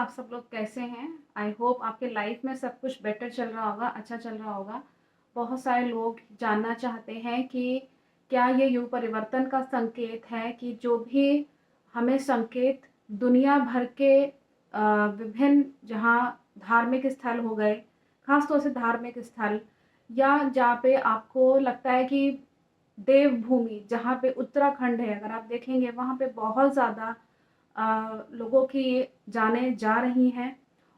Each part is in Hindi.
आप सब लोग कैसे हैं? आई होप आपके लाइफ में सब कुछ बेटर चल रहा होगा, अच्छा चल रहा होगा। बहुत सारे लोग जानना चाहते हैं कि क्या ये युग परिवर्तन का संकेत है कि जो भी हमें संकेत दुनिया भर के विभिन्न जहाँ धार्मिक स्थल हो गए, ख़ास तौर से धार्मिक स्थल या जहाँ पे आपको लगता है कि देवभूमि जहाँ पे उत्तराखंड है, अगर आप देखेंगे वहाँ पे बहुत ज़्यादा लोगों की जानें जा रही हैं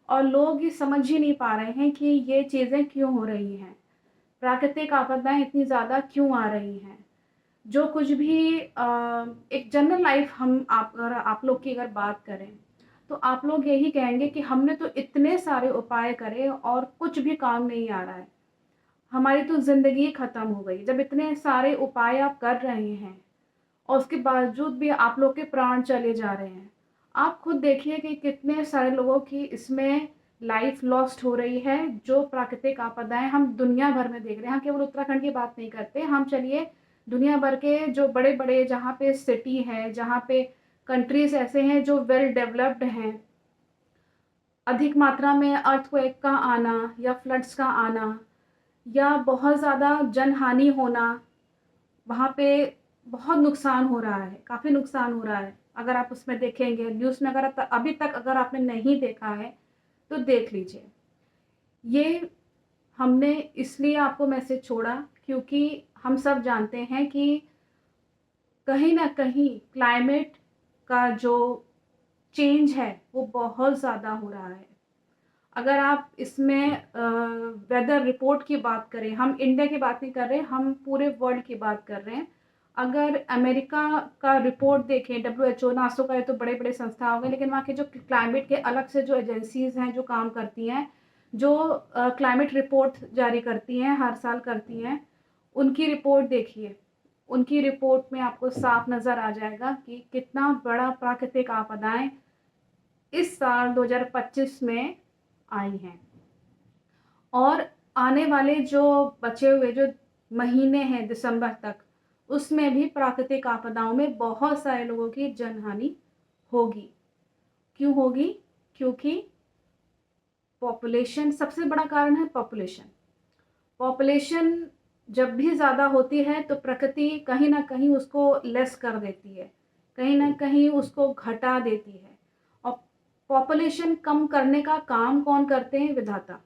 और लोग ये समझ ही नहीं पा रहे हैं कि ये चीज़ें क्यों हो रही हैं। प्राकृतिक आपदाएँ इतनी ज़्यादा क्यों आ रही हैं। जो कुछ भी एक जनरल लाइफ़ हम आप अगर आप लोग की अगर बात करें, तो आप लोग यही कहेंगे कि हमने तो इतने सारे उपाय करे और कुछ भी काम नहीं आ रहा है। हमारी तो ज़िंदगी ख़त्म हो गई। जब इतने सारे उपाय आप कर रहे हैं और उसके बावजूद भी आप लोग के प्राण चले जा रहे हैं। आप खुद देखिए कि कितने सारे लोगों की इसमें लाइफ लॉस्ट हो रही है, जो प्राकृतिक आपदाएँ हम दुनिया भर में देख रहे हैं। हम केवल उत्तराखंड की बात नहीं करते, हम चलिए दुनिया भर के जो बड़े-बड़े जहाँ पे सिटी है, जहाँ पे कंट्रीज़ ऐसे हैं जो वेल डेवलप्ड हैं, अधिक मात्रा में अर्थक्वेक का आना या फ्लड्स का आना या बहुत ज़्यादा जनहानि होना, वहाँ पे बहुत नुकसान हो रहा है, काफ़ी नुकसान हो रहा है। अगर आप उसमें देखेंगे न्यूज़ में, अगर अभी तक अगर आपने नहीं देखा है, तो देख लीजिए। ये हमने इसलिए आपको मैसेज छोड़ा क्योंकि हम सब जानते हैं कि कहीं न कहीं क्लाइमेट का जो चेंज है, वो बहुत ज़्यादा हो रहा है। अगर आप इसमें वेदर रिपोर्ट की बात करें, हम इंडिया की बात नहीं कर रहे, हम पूरे वर्ल्ड की बात कर रहे हैं। अगर अमेरिका का रिपोर्ट देखें, डब्ल्यूएचओ, नासो का, ये तो बड़े-बड़े संस्था हो गए, लेकिन वहाँ के जो क्लाइमेट के अलग से जो एजेंसीज़ हैं, जो काम करती हैं, जो क्लाइमेट रिपोर्ट जारी करती हैं, हर साल करती हैं, उनकी रिपोर्ट देखिए। उनकी रिपोर्ट में आपको साफ नज़र आ जाएगा कि कितना बड़ा प्राकृतिक आपदाएँ इस साल 2025 में आई हैं। और आने वाले जो बचे हुए जो महीने हैं दिसंबर तक, उसमें भी प्राकृतिक आपदाओं में बहुत सारे लोगों की जनहानि होगी। क्यों होगी? क्योंकि पॉपुलेशन सबसे बड़ा कारण है पॉपुलेशन। पॉपुलेशन जब भी ज़्यादा होती है तो प्रकृति कहीं न कहीं उसको लेस कर देती है, कहीं न कहीं उसको घटा देती है। और पॉपुलेशन कम करने का काम कौन करते हैं? विधाता।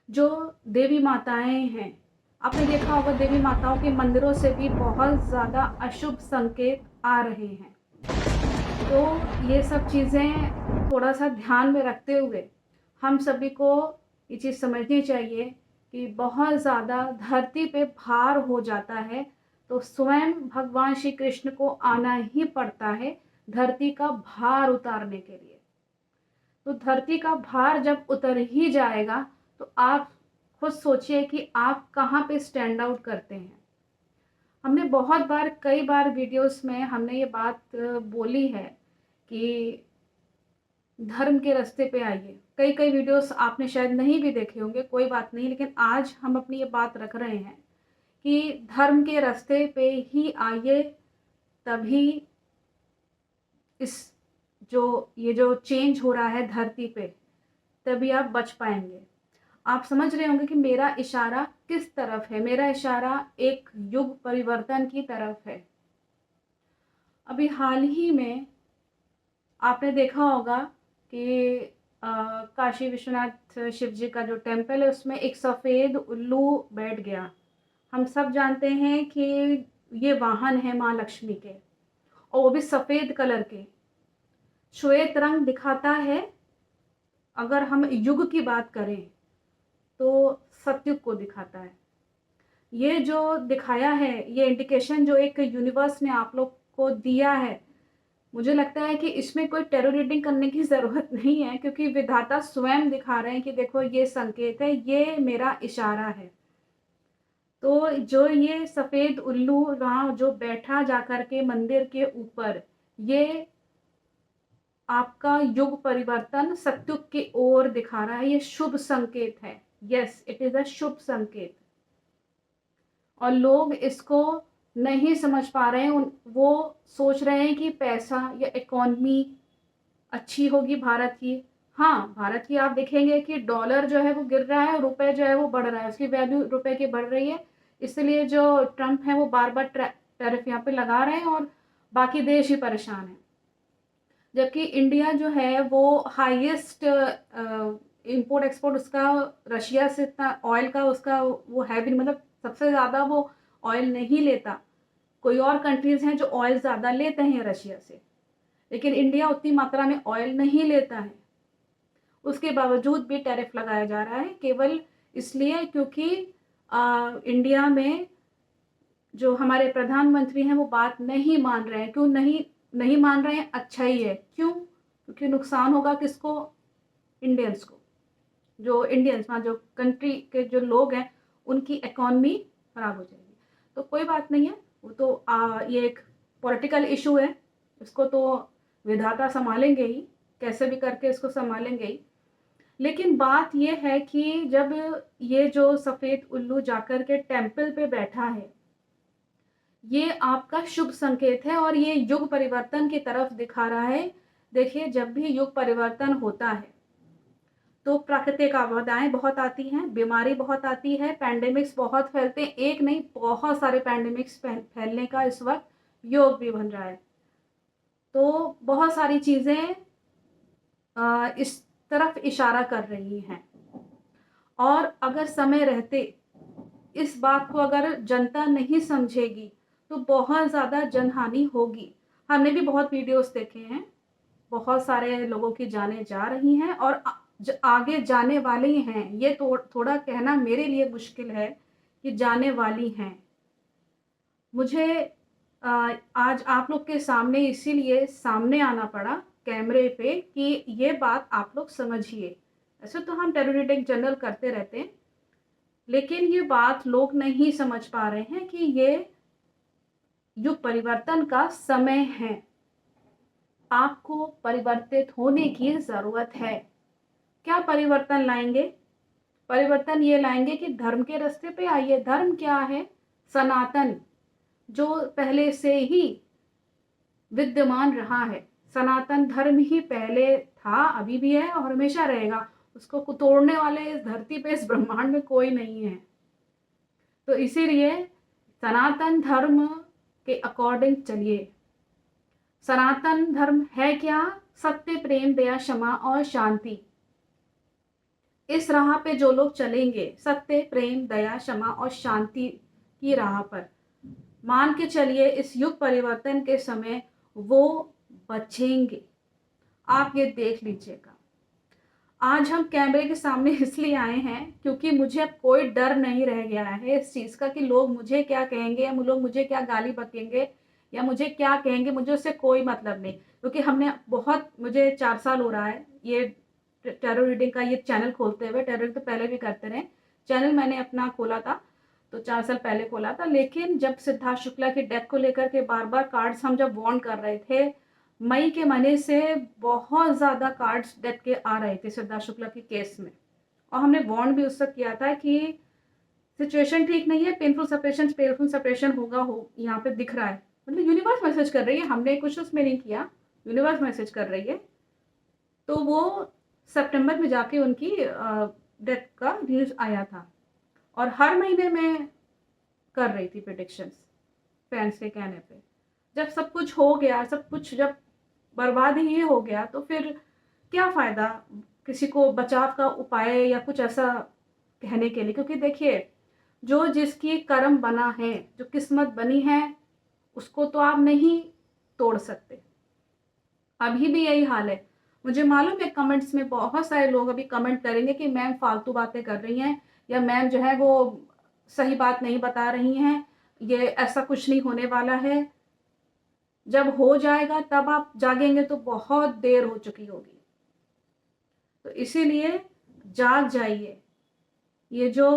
जो देवी माताएँ हैं, आपने देखा होगा देवी माताओं के मंदिरों से भी बहुत ज़्यादा अशुभ संकेत आ रहे हैं। तो ये सब चीज़ें थोड़ा-सा ध्यान में रखते हुए हम सभी को ये चीज़ समझनी चाहिए कि बहुत ज़्यादा धरती पे भार हो जाता है, तो स्वयं भगवान श्री कृष्ण को आना ही पड़ता है धरती का भार उतारने के लिए। तो धरती का भार जब उतर ही जाएगा, तो आप खुद सोचिए कि आप कहाँ पे स्टैंड आउट करते हैं। हमने बहुत बार कई बार वीडियोस में हमने ये बात बोली है कि धर्म के रास्ते पे आइए। कई-कई वीडियोस आपने शायद नहीं भी देखे होंगे, कोई बात नहीं, लेकिन आज हम अपनी ये बात रख रहे हैं कि धर्म के रास्ते पे ही आइए, तभी इस जो ये जो चेंज हो रहा है धरती पे, तभी आप बच पाएँगे। आप समझ रहे होंगे कि मेरा इशारा किस तरफ है, मेरा इशारा एक युग परिवर्तन की तरफ है। अभी हाल ही में आपने देखा होगा कि काशी विश्वनाथ शिव जी का जो टेम्पल है, उसमें एक सफ़ेद उल्लू बैठ गया। हम सब जानते हैं कि ये वाहन है माँ लक्ष्मी के, और वो भी सफ़ेद कलर के। श्वेत रंग दिखाता है, अगर हम युग की बात करें, तो सतयुग को दिखाता है। ये जो दिखाया है, ये इंडिकेशन जो एक यूनिवर्स ने आप लोग को दिया है, मुझे लगता है कि इसमें कोई टैरो रीडिंग करने की ज़रूरत नहीं है, क्योंकि विधाता स्वयं दिखा रहे हैं कि देखो ये संकेत है, ये मेरा इशारा है। तो जो ये सफ़ेद उल्लू वहाँ जो बैठा जाकर के मंदिर के ऊपर, ये आपका युग परिवर्तन सतयुग की ओर दिखा रहा है, ये शुभ संकेत है। यस, इट इज़ अ शुभ संकेत। और लोग इसको नहीं समझ पा रहे हैं, वो सोच रहे हैं कि पैसा या इकोनॉमी अच्छी होगी भारत की। हाँ, भारत की आप देखेंगे कि डॉलर जो है वो गिर रहा है और रुपए जो है वो बढ़ रहा है, उसकी वैल्यू रुपए की बढ़ रही है। इसलिए जो ट्रम्प है वो बार-बार टैरिफ यहाँ पे लगा रहे हैं और बाकी देश ही परेशान हैं। जबकि इंडिया जो है वो हाईएस्ट इम्पोर्ट एक्सपोर्ट उसका रशिया से इतना ऑयल का उसका वो है भी नहीं, मतलब सबसे ज़्यादा वो ऑयल नहीं लेता। कोई और कंट्रीज़ हैं जो ऑयल ज़्यादा लेते हैं रशिया से, लेकिन इंडिया उतनी मात्रा में ऑयल नहीं लेता है। उसके बावजूद भी टैरिफ लगाया जा रहा है, केवल इसलिए क्योंकि इंडिया में जो हमारे प्रधानमंत्री हैं वो बात नहीं मान रहे हैं। क्यों नहीं नहीं मान रहे हैं? अच्छा ही है। क्यों? क्योंकि नुकसान होगा किसको? इंडियंस को। जो इंडियंस वहाँ जो कंट्री के जो लोग हैं उनकी इकॉनमी खराब हो जाएगी। तो कोई बात नहीं है, वो तो ये एक पॉलिटिकल इशू है, इसको तो विधाता संभालेंगे ही, कैसे भी करके इसको संभालेंगे ही। लेकिन बात ये है कि जब ये जो सफ़ेद उल्लू जाकर के टेम्पल पे बैठा है, ये आपका शुभ संकेत है और ये युग परिवर्तन की तरफ दिखा रहा है। देखिए, जब भी युग परिवर्तन होता है तो प्राकृतिक आपदाएँ बहुत आती हैं, बीमारी बहुत आती है, पैंडेमिक्स बहुत फैलते हैं। एक नहीं, बहुत सारे पैंडेमिक्स फैलने का इस वक़्त योग भी बन रहा है। तो बहुत सारी चीज़ें इस तरफ इशारा कर रही हैं और अगर समय रहते इस बात को अगर जनता नहीं समझेगी, तो बहुत ज़्यादा जनहानि होगी। हमने भी बहुत वीडियोज़ देखे हैं, बहुत सारे लोगों की जानें जा रही हैं और आगे जाने वाली हैं। ये थोड़ा कहना मेरे लिए मुश्किल है कि जाने वाली हैं। मुझे आज आप लोग के सामने इसीलिए सामने आना पड़ा कैमरे पे कि ये बात आप लोग समझिए। ऐसे तो हम टेरर रीडिंग जनरल करते रहते हैं, लेकिन ये बात लोग नहीं समझ पा रहे हैं कि ये युग परिवर्तन का समय है। आपको परिवर्तित होने की ज़रूरत है। क्या परिवर्तन लाएँगे? परिवर्तन ये लाएँगे कि धर्म के रास्ते पे आइए। धर्म क्या है? सनातन, जो पहले से ही विद्यमान रहा है। सनातन धर्म ही पहले था, अभी भी है और हमेशा रहेगा। उसको तोड़ने वाले इस धरती पे, इस ब्रह्मांड में कोई नहीं है। तो इसीलिए सनातन धर्म के अकॉर्डिंग चलिए। सनातन धर्म है क्या? सत्य, प्रेम, दया, क्षमा और शांति। इस राह पे जो लोग चलेंगे, सत्य, प्रेम, दया, क्षमा और शांति की राह पर, मान के चलिए इस युग परिवर्तन के समय वो बचेंगे। आप ये देख लीजिएगा। आज हम कैमरे के सामने इसलिए आए हैं क्योंकि मुझे अब कोई डर नहीं रह गया है इस चीज़ का कि लोग मुझे क्या कहेंगे या लोग मुझे क्या गाली बकेंगे या मुझे क्या कहेंगे, मुझे उससे कोई मतलब नहीं। क्योंकि हमने बहुत मुझे 4 साल हो रहा है ये टैरो रीडिंग का ये चैनल खोलते हुए। टैरो रीडिंग तो पहले भी करते रहे। चैनल मैंने अपना खोला था, तो 4 साल पहले खोला था। लेकिन जब सिद्धार्थ शुक्ला की डेथ को लेकर के बार-बार कार्ड्स हम जब वार्न कर रहे थे, मई के महीने से बहुत ज़्यादा कार्ड्स डेथ के आ रहे थे सिद्धार्थ शुक्ला के केस में, और हमने वार्न भी उस वक़्त किया था कि सिचुएशन ठीक नहीं है, पेनफुल सेपरेशन होगा, हो यहाँ पे दिख रहा है। मतलब यूनिवर्स मैसेज कर रही है, हमने कुछ उसमें नहीं किया, यूनिवर्स मैसेज कर रही है। तो वो सितंबर में जाके उनकी डेथ का न्यूज़ आया था और हर महीने मैं कर रही थी प्रेडिक्शंस फैन्स के कहने पे। जब सब कुछ हो गया, सब कुछ जब बर्बाद ही हो गया, तो फिर क्या फ़ायदा किसी को बचाव का उपाय या कुछ ऐसा कहने के लिए? क्योंकि देखिए, जो जिसकी कर्म बना है, जो किस्मत बनी है, उसको तो आप नहीं तोड़ सकते। अभी भी यही हाल है। मुझे मालूम है कमेंट्स में बहुत सारे लोग अभी कमेंट करेंगे कि मैम फालतू बातें कर रही हैं या मैम जो है वो सही बात नहीं बता रही हैं, ये ऐसा कुछ नहीं होने वाला है। जब हो जाएगा तब आप जागेंगे तो बहुत देर हो चुकी होगी। तो इसीलिए जाग जाइए। ये जो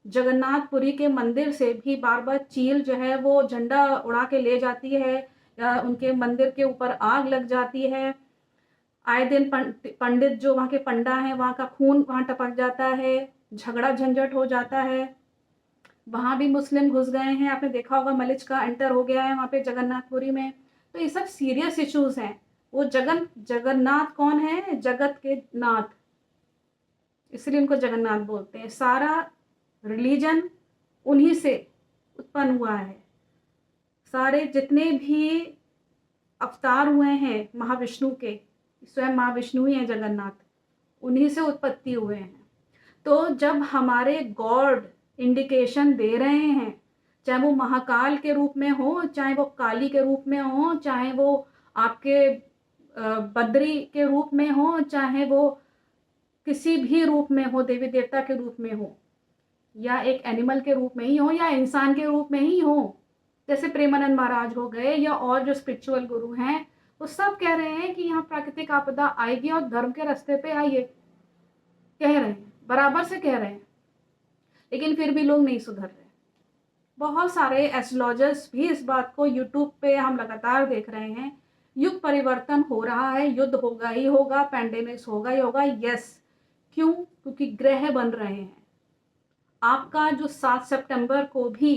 जगन्नाथपुरी के मंदिर से भी बार-बार चील जो है वो झंडा उड़ा के ले जाती है या उनके मंदिर के ऊपर आग लग जाती है। आए दिन पंडित जो वहाँ के पंडा हैं, वहाँ का खून वहाँ टपक जाता है, झगड़ा झंझट हो जाता है। वहाँ भी मुस्लिम घुस गए हैं, आपने देखा होगा मलिच का एंटर हो गया है वहाँ पे जगन्नाथपुरी में। तो ये सब सीरियस इश्यूज़ हैं। वो जगन्नाथ कौन है? जगत के नाथ, इसलिए उनको जगन्नाथ बोलते हैं। सारा रिलीजन उन्हीं से उत्पन्न हुआ है। सारे जितने भी अवतार हुए हैं महाविष्णु के, स्वयं महाविष्णु ही हैं जगन्नाथ, उन्हीं से उत्पत्ति हुए हैं। तो जब हमारे गॉड इंडिकेशन दे रहे हैं, चाहे वो महाकाल के रूप में हो, चाहे वो काली के रूप में हो, चाहे वो आपके बद्री के रूप में हो, चाहे वो किसी भी रूप में हो, देवी देवता के रूप में हो, या एक एनिमल के रूप में ही हो, या इंसान के रूप में ही हो, जैसे प्रेमानंद महाराज हो गए या और जो स्पिरिचुअल गुरु हैं, वो सब कह रहे हैं कि यहाँ प्राकृतिक आपदा आएगी और धर्म के रास्ते पे आइए, कह रहे हैं, बराबर से कह रहे हैं, लेकिन फिर भी लोग नहीं सुधर रहे। बहुत सारे एस्ट्रोलॉजर्स भी इस बात को यूट्यूब पे हम लगातार देख रहे हैं, युग परिवर्तन हो रहा है, युद्ध होगा ही होगा, पैंडेमिक्स होगा ही होगा। यस, क्यों? क्योंकि ग्रह बन रहे हैं। आपका जो 7 सितंबर को भी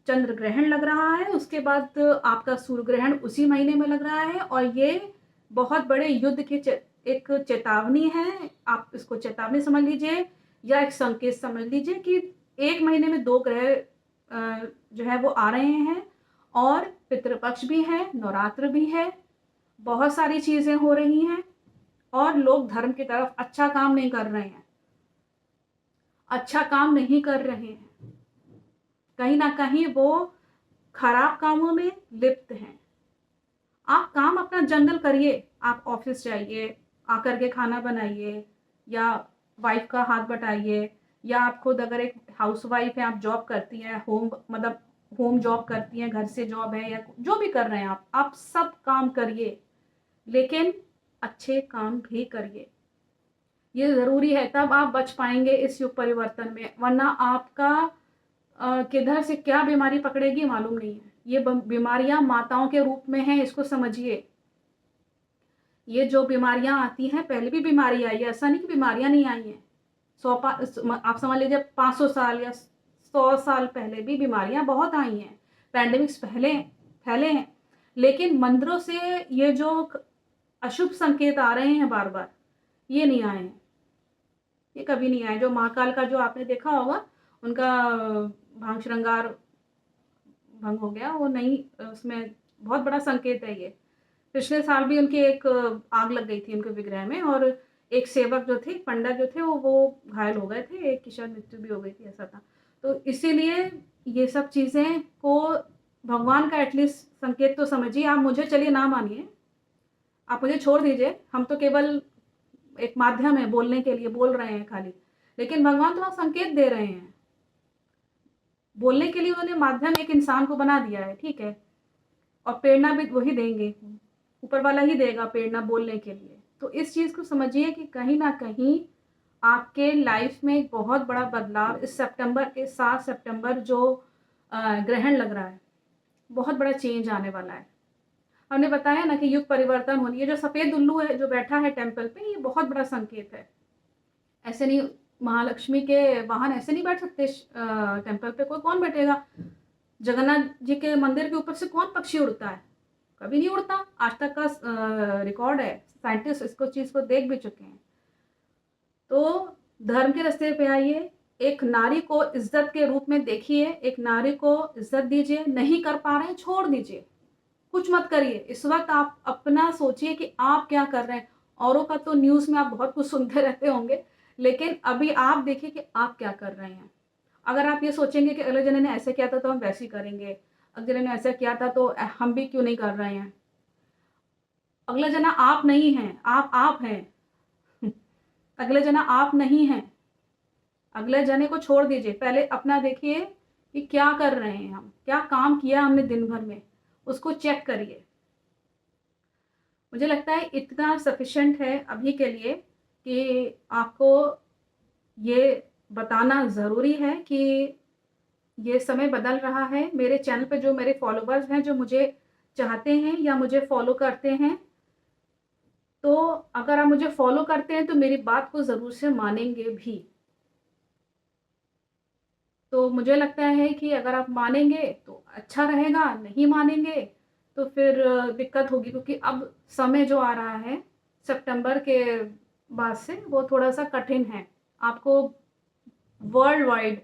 चंद्र ग्रहण लग रहा है, उसके बाद आपका सूर्य ग्रहण उसी महीने में लग रहा है, और ये बहुत बड़े युद्ध की एक चेतावनी है। आप इसको चेतावनी समझ लीजिए या एक संकेत समझ लीजिए कि एक महीने में 2 ग्रह जो है वो आ रहे हैं, और पितृपक्ष भी है, नवरात्र भी है, बहुत सारी चीजें हो रही हैं, और लोग धर्म की तरफ अच्छा काम नहीं कर रहे हैं, अच्छा काम नहीं कर रहे हैं, कहीं ना कहीं वो खराब कामों में लिप्त हैं। आप काम अपना जनरल करिए, आप ऑफिस जाइए, आकर के खाना बनाइए, या वाइफ का हाथ बटाइए, या आप खुद अगर एक हाउस वाइफ है, आप जॉब करती हैं, होम जॉब करती हैं, घर से जॉब है, या जो भी कर रहे हैं आप सब काम करिए, लेकिन अच्छे काम भी करिए। ये ज़रूरी है, तब आप बच पाएंगे इस युग परिवर्तन में, वरना आपका किधर से क्या बीमारी पकड़ेगी मालूम नहीं है। ये बीमारियां माताओं के रूप में हैं, इसको समझिए। ये जो बीमारियां आती हैं, पहले भी बीमारी आई है, ऐसा नहीं कि बीमारियां नहीं आई हैं। आप समझ लीजिए 500 साल या 100 साल पहले भी बीमारियां बहुत आई हैं, पैंडेमिक्स पहले फैले हैं, लेकिन मंदिरों से ये जो अशुभ संकेत आ रहे हैं बार बार, ये नहीं आए हैं, ये कभी नहीं आए। जो महाकाल का जो आपने देखा होगा, उनका भांग श्रृंगार भंग हो गया, वो नहीं, उसमें बहुत बड़ा संकेत है ये। पिछले साल भी उनकी एक आग लग गई थी उनके विग्रह में, और एक सेवक जो थे, पंडित जो थे, वो घायल हो गए थे, एक की शायद मृत्यु भी हो गई थी, ऐसा था। तो इसीलिए ये सब चीज़ें को भगवान का एटलीस्ट संकेत तो समझिए। आप मुझे चलिए ना मानिए, आप मुझे छोड़ दीजिए, हम तो केवल एक माध्यम है, बोलने के लिए बोल रहे हैं खाली, लेकिन भगवान तो संकेत दे रहे हैं। बोलने के लिए उन्होंने माध्यम एक इंसान को बना दिया है, ठीक है, और प्रेरणा भी वही देंगे, ऊपर वाला ही देगा प्रेरणा बोलने के लिए। तो इस चीज़ को समझिए कि कहीं ना कहीं आपके लाइफ में एक बहुत बड़ा बदलाव इस सितंबर के 7 सितंबर जो ग्रहण लग रहा है, बहुत बड़ा चेंज आने वाला है। हमने बताया ना कि युग परिवर्तन होनी है। जो सफ़ेद उल्लू है जो बैठा है टेम्पल पे, ये बहुत बड़ा संकेत है। ऐसे नहीं, महालक्ष्मी के वाहन ऐसे नहीं बैठ सकते टेम्पल पे, कोई कौन बैठेगा? जगन्नाथ जी के मंदिर के ऊपर से कौन पक्षी उड़ता है? कभी नहीं उड़ता, आज तक का रिकॉर्ड है, साइंटिस्ट इसको चीज़ को देख भी चुके हैं। तो धर्म के रास्ते पे आइए, एक नारी को इज्जत के रूप में देखिए, एक नारी को इज्जत दीजिए। नहीं कर पा रहे हैं, छोड़ दीजिए, कुछ मत करिए। इस वक्त आप अपना सोचिए कि आप क्या कर रहे हैं। औरों का तो न्यूज़ में आप बहुत कुछ सुनते रहते होंगे, लेकिन अभी आप देखिए कि आप क्या कर रहे हैं। अगर आप ये सोचेंगे कि अगले जने ने ऐसे किया था तो हम वैसे ही करेंगे, अगले जने ने ऐसा किया था तो हम भी क्यों नहीं कर रहे हैं। अगला जना आप नहीं हैं, आप हैं। अगले जना आप नहीं हैं। अगले जने को छोड़ दीजिए, पहले अपना देखिए कि क्या कर रहे हैं, हम क्या काम किया हमने दिन भर में, उसको चेक करिए। मुझे लगता है इतना सफिशिएंट है अभी के लिए कि आपको ये बताना ज़रूरी है कि ये समय बदल रहा है। मेरे चैनल पे जो मेरे फॉलोवर्स हैं, जो मुझे चाहते हैं या मुझे फॉलो करते हैं, तो अगर आप मुझे फॉलो करते हैं तो मेरी बात को ज़रूर से मानेंगे भी। तो मुझे लगता है कि अगर आप मानेंगे तो अच्छा रहेगा, नहीं मानेंगे तो फिर दिक्कत होगी, क्योंकि अब समय जो आ रहा है सितंबर के बाद से वो थोड़ा-सा कठिन है। आपको वर्ल्ड वाइड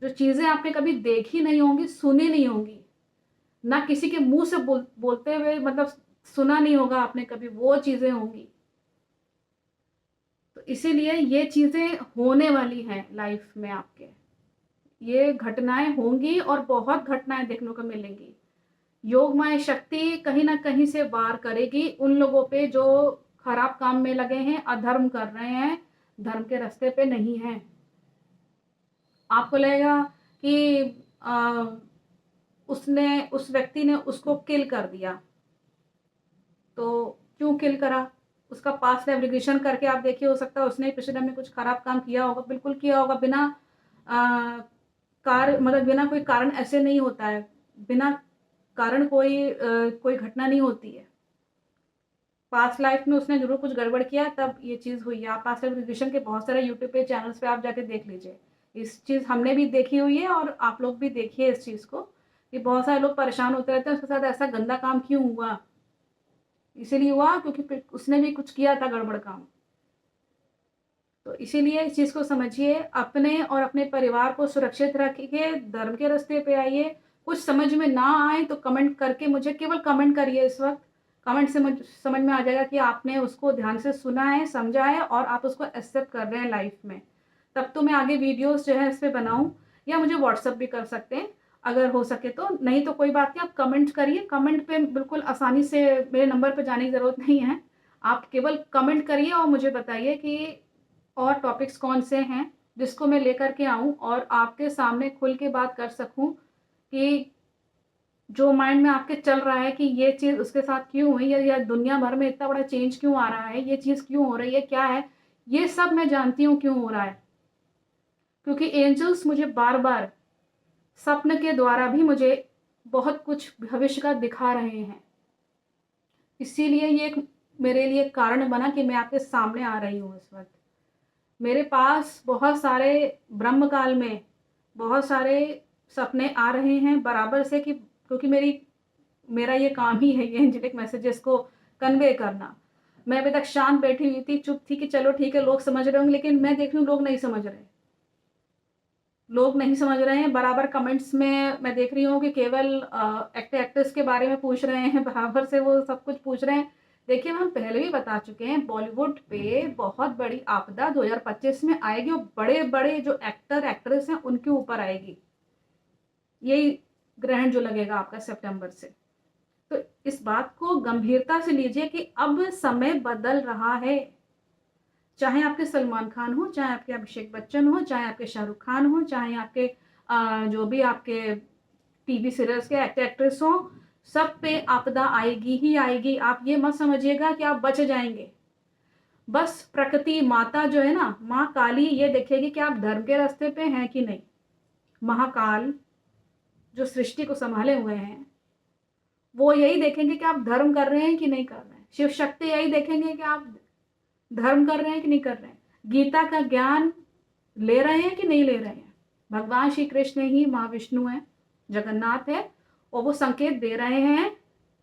जो चीज़ें आपने कभी देखी नहीं होंगी, सुनी नहीं होंगी, ना किसी के मुँह से बोलते हुए मतलब सुना नहीं होगा आपने कभी, वो चीज़ें होंगी। तो इसीलिए ये चीज़ें होने वाली हैं लाइफ में आपके। ये घटनाएँ होंगी और बहुत घटनाएँ देखने को मिलेंगी। योगमाया शक्ति कहीं न कहीं से वार करेगी उन लोगों पे जो खराब काम में लगे हैं, अधर्म कर रहे हैं, धर्म के रास्ते पे नहीं हैं। आपको लगेगा कि उस व्यक्ति ने उसको किल कर दिया, तो क्यों किल करा? उसका पास्ट एप्लीकेशन करके आप देखिए, हो सकता है उसने पिछले में कुछ खराब काम किया होगा, बिल्कुल किया होगा, बिना अ, मतलब बिना कोई कारण ऐसे नहीं होता है, बिना कारण कोई घटना नहीं होती है। पास्ट लाइफ में उसने ज़रूर कुछ गड़बड़ किया तब ये चीज़ हुई है। आप पास्ट लाइफ रिग्रेशन के बहुत सारे यूट्यूब पे चैनल्स पे आप जाके देख लीजिए। इस चीज़ हमने भी देखी हुई है और आप लोग भी देखिए इस चीज़ को, कि बहुत सारे लोग परेशान होते रहते हैं उसके साथ ऐसा गंदा काम क्यों हुआ? इसीलिए हुआ क्योंकि उसने भी कुछ किया था गड़बड़ काम। तो इसीलिए इस चीज़ को समझिए, अपने और अपने परिवार को सुरक्षित रखिए, धर्म के रास्ते पे आइए। कुछ समझ में ना आए तो कमेंट करके मुझे केवल कमेंट करिए इस वक़्त। कमेंट से मुझ समझ में आ जाएगा कि आपने उसको ध्यान से सुना है, समझा है और आप उसको एक्सेप्ट कर रहे हैं लाइफ़ में। तब तो मैं आगे वीडियोज़ जो है इस पे बनाऊँ, या मुझे व्हाट्सएप भी कर सकते हैं, अगर हो सके तो। नहीं तो कोई बात नहीं, आप कमेंट करिए। कमेंट पे बिल्कुल आसानी से मेरे नंबर पे जाने की ज़रूरत नहीं है। आप केवल कमेंट करिए और मुझे बताइए कि और टॉपिक्स कौन से हैं जिसको मैं लेकर के आऊँ और आपके सामने खुल के बात कर सकूँ, कि जो माइंड में आपके चल रहा है कि ये चीज़ उसके साथ क्यों हुई, या दुनिया भर में इतना बड़ा चेंज क्यों आ रहा है, ये चीज़ क्यों हो रही है, क्या है, ये सब मैं जानती हूँ क्यों हो रहा है। क्योंकि एंजल्स मुझे बार-बार सपने के द्वारा भी मुझे बहुत कुछ भविष्य का दिखा रहे हैं। इसीलिए ये एक मेरे लिए कारण बना कि मैं आपके सामने आ रही हूँ इस वक़्त। मेरे पास बहुत सारे ब्रह्म काल में बहुत सारे सपने आ रहे हैं बराबर से, कि क्योंकि मेरा ये काम ही है ये एंजेलिक मैसेजेस को कन्वे करना। मैं अभी तक शांत बैठी हुई थी, चुप थी कि चलो ठीक है लोग समझ रहे होंगे, लेकिन मैं देख रही हूँ लोग नहीं समझ रहे। लोग नहीं समझ रहे हैं, बराबर कमेंट्स में मैं देख रही हूँ कि केवल एक्टर एक्ट्रेस के बारे में पूछ रहे हैं, बराबर से वो सब कुछ पूछ रहे हैं। देखिए हम पहले भी बता चुके हैं, बॉलीवुड पे बहुत बड़ी आपदा 2025 में आएगी और बड़े-बड़े जो एक्टर एक्ट्रेस हैं उनके ऊपर आएगी। यही ग्रहण जो लगेगा आपका सितंबर से। तो इस बात को गंभीरता से लीजिए कि अब समय बदल रहा है। चाहे आपके सलमान खान हो, चाहे आपके अभिषेक बच्चन हो, चाहे आपके शाहरुख खान हो, चाहे आपके जो भी आपके टीवी सीरियल्स के एक्टर एक्ट्रेस हो, सब पे आपदा आएगी ही आएगी। आप ये मत समझिएगा कि आप बच जाएँगे। बस प्रकृति माता जो है ना, माँ काली ये देखेगी कि आप धर्म के रास्ते पे हैं कि नहीं। महाकाल जो सृष्टि को सँभाले हुए हैं, वो यही देखेंगे कि आप धर्म कर रहे हैं कि नहीं कर रहे हैं। शिव शक्ति यही देखेंगे कि आप धर्म कर रहे हैं कि नहीं कर रहे हैं। गीता का ज्ञान ले रहे हैं कि नहीं ले रहे हैं। भगवान श्री कृष्ण ही महाविष्णु हैं, जगन्नाथ है और वो संकेत दे रहे हैं,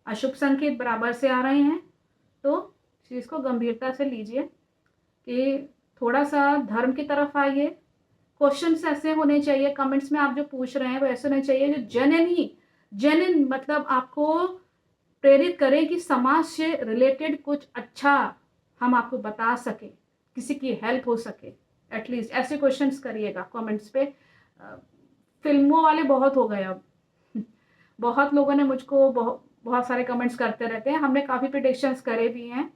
अशुभ संकेत बराबर से आ रहे हैं। तो चीज़ को गंभीरता से लीजिए कि थोड़ा-सा धर्म की तरफ आइए। क्वेश्चन्स ऐसे होने चाहिए कमेंट्स में, आप जो पूछ रहे हैं वो ऐसे होने चाहिए जो जेन्युइन मतलब आपको प्रेरित करें कि समाज से रिलेटेड कुछ अच्छा हम आपको बता सकें, किसी की हेल्प हो सके। एटलीस्ट ऐसे क्वेश्चंस करिएगा कमेंट्स पे। फ़िल्मों वाले बहुत हो गए अब। बहुत लोगों ने मुझको बहुत सारे कमेंट्स करते रहते हैं। हमने काफ़ी प्रेडिक्शंस करे भी हैं।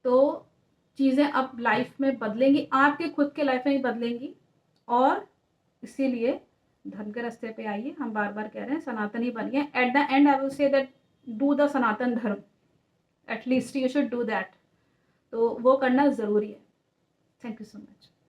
तो चीज़ें अब लाइफ में बदलेंगी, आपके खुद के लाइफ में ही बदलेंगी और इसीलिए धर्म के रास्ते पे आइए। हम बार-बार कह रहे हैं सनातनी बनिए। At the end I will say that do the Sanatan Dharma, at least you should do that. तो वो करना ज़रूरी है। Thank you so much.